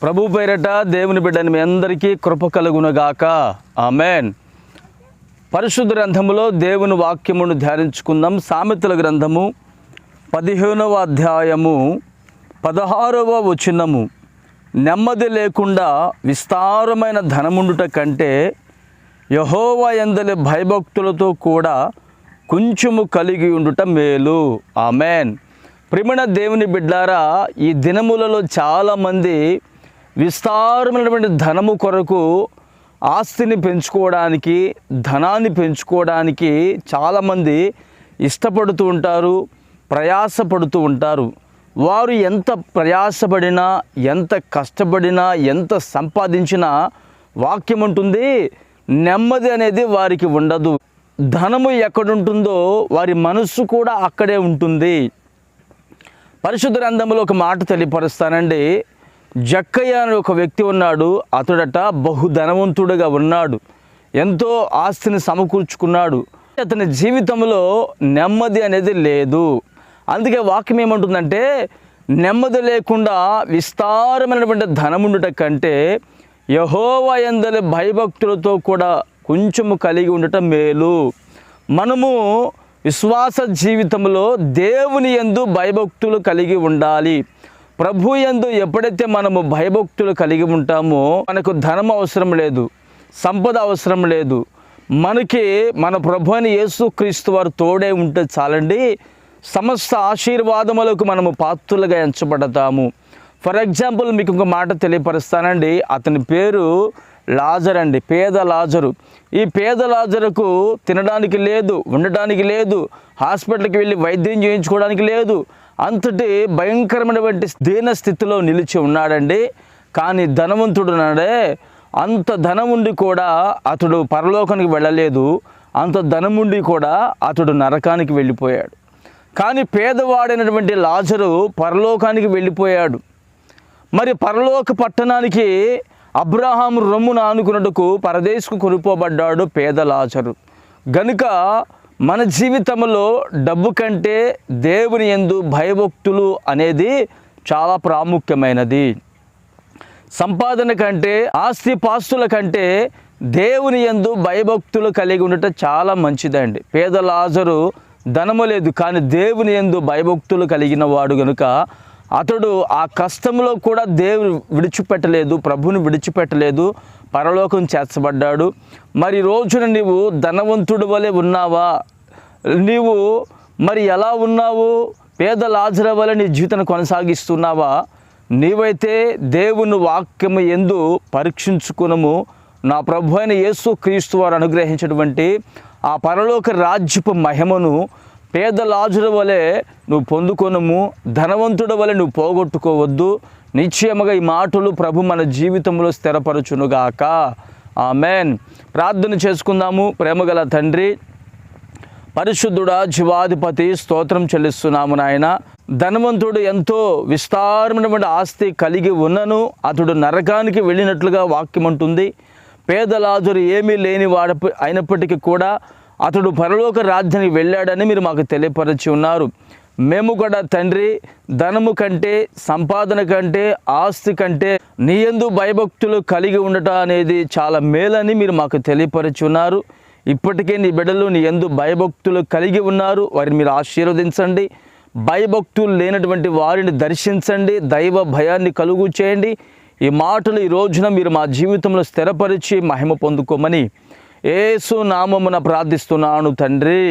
ప్రభు పేరట దేవుని బిడ్డని మీ అందరికీ కృప కలుగునుగాక. ఆమెన్. పరిశుద్ధ గ్రంథములో దేవుని వాక్యమును ధ్యానించుకుందాం. సామెతల గ్రంథము 15వ అధ్యాయము 16వ వచనము. నెమ్మది లేకుండా విస్తారమైన ధనముండుట కంటే యెహోవా యందలి భయభక్తులతో కూడా కొంచెము కలిగి ఉండుట మేలు. ఆమెన్. ప్రియమైన దేవుని బిడ్డారా, ఈ దినములలో చాలామంది విస్తారమైనటువంటి ధనము కొరకు ఆస్తిని పెంచుకోవడానికి, ధనాన్ని పెంచుకోవడానికి చాలామంది ఇష్టపడుతూ ఉంటారు, ప్రయాసపడుతూ ఉంటారు. వారు ఎంత ప్రయాసపడినా, ఎంత కష్టపడినా, ఎంత సంపాదించినా వాక్యం ఉంటుంది, నెమ్మది అనేది వారికి ఉండదు. ధనము ఎక్కడుంటుందో వారి మనస్సు కూడా అక్కడే ఉంటుంది. పరిశుద్ధ గ్రంథంలో ఒక మాట తెలియపరుస్తానండి. జక్కయ్య అనే ఒక వ్యక్తి ఉన్నాడు. అతడట బహుధనవంతుడుగా ఉన్నాడు, ఎంతో ఆస్తిని సమకూర్చుకున్నాడు. అతని జీవితంలో నెమ్మది అనేది లేదు. అందుకే వాక్యం ఏమంటుందంటే, నెమ్మది లేకుండా విస్తారమైనటువంటి ధనముండుట కంటే యెహోవా యందలి భయభక్తులతో కూడా కొంచెము కలిగి ఉండటం మేలు. మనము విశ్వాస జీవితంలో దేవుని యందు భయభక్తులు కలిగి ఉండాలి. ప్రభు యందు ఎప్పుడైతే మనము భయభక్తులు కలిగి ఉంటామో మనకు ధనం అవసరం లేదు, సంపద అవసరం లేదు. మనకి మన ప్రభు అయిన యేసుక్రీస్తు వారు తోడే ఉంటే చాలండి, సమస్త ఆశీర్వాదములకు మనము పాత్రులుగా ఎంచబడతాము. ఫర్ ఎగ్జాంపుల్ మీకు ఒక మాట తెలియపరుస్తానండి. అతని పేరు లాజర్ అండి, పేద లాజరు. ఈ పేద లాజరుకు తినడానికి లేదు, ఉండడానికి లేదు, హాస్పిటల్కి వెళ్ళి వైద్యం చేయించుకోవడానికి లేదు. అంతటి భయంకరమైనటువంటి దీన స్థితిలో నిలిచి ఉన్నాడండి. కానీ ధనవంతుడు నాడే, అంత ధనముండి కూడా అతడు పరలోకానికి వెళ్ళలేదు, అంత ధనముండి కూడా అతడు నరకానికి వెళ్ళిపోయాడు. కానీ పేదవాడైనటువంటి లాజరు పరలోకానికి వెళ్ళిపోయాడు. మరి పరలోక పట్టణానికి అబ్రహాము రొమ్మున ఆనుకున్నట్టుకు పరదేశకు కొనుపోబడ్డాడు పేద లాజరు. గనుక మన జీవితంలో డబ్బు కంటే దేవుని యందు భయభక్తులు అనేది చాలా ప్రాముఖ్యమైనది. సంపాదన కంటే, ఆస్తి పాస్తుల కంటే దేవుని యందు భయభక్తులు కలిగి ఉండటం చాలా మంచిదండి. పేద లాజరు ధనము లేదు, కానీ దేవుని యందు భయభక్తులు కలిగిన వాడు గనుక అతడు ఆ కష్టంలో కూడా దేవుని విడిచిపెట్టలేదు, ప్రభుని విడిచిపెట్టలేదు, పరలోకం చేర్చబడ్డాడు. మరి రోజున నీవు ధనవంతుడు వలె ఉన్నావా? నీవు మరి ఎలా ఉన్నావు? పేద లాజరు వలె నీ జీవితాన్ని కొనసాగిస్తున్నావా? నీవైతే దేవుని వాక్యము యందు పరీక్షించుకునము. నా ప్రభు అయిన యేసుక్రీస్తు వారు అనుగ్రహించినటువంటి ఆ పరలోక రాజ్యపు మహిమను పేద లాజరు వలె నువ్వు పొందుకొనము. ధనవంతుడు వలె నువ్వు పోగొట్టుకోవద్దు. నిశ్చయముగా ఈ మాటలు ప్రభు మన జీవితంలో స్థిరపరచునుగాక. ఆమెన్. ప్రార్థన చేసుకుందాము. ప్రేమగల తండ్రి, పరిశుద్ధుడా, జీవాధిపతి, స్తోత్రం చెల్లిస్తున్నాము నాయన. ధనవంతుడు ఎంతో విస్తారమైనటువంటి ఆస్తి కలిగి ఉన్నను అతడు నరకానికి వెళ్ళినట్లుగా వాక్యం అంటుంది. పేద లాజరు ఏమీ లేని వాడు అయినప్పటికీ కూడా అతడు పరలోక రాజ్యానికి వెళ్ళాడని మీరు మాకు తెలియపరిచి ఉన్నారు. మేము కూడా తండ్రి, ధనము కంటే, సంపాదన కంటే, ఆస్తి కంటే నీ యందు భయభక్తులు కలిగి ఉండటం అనేది చాలా మేలని మీరు మాకు తెలియపరిచి ఉన్నారు. ఇప్పటికే నీ బిడ్డలు నీ యందు భయభక్తులు కలిగి ఉన్నారు. వారిని మీరు ఆశీర్వదించండి. భయభక్తులు లేనటువంటి వారిని దర్శించండి, దైవ భయాన్ని కలుగు చేయండి. ఈ మాటలు ఈ రోజున మీరు మా జీవితంలో స్థిరపరిచి మహిమ పొందుకోమని యేసు నామమున ప్రార్థిస్తున్నాను తండ్రి.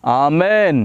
ఆమెన్.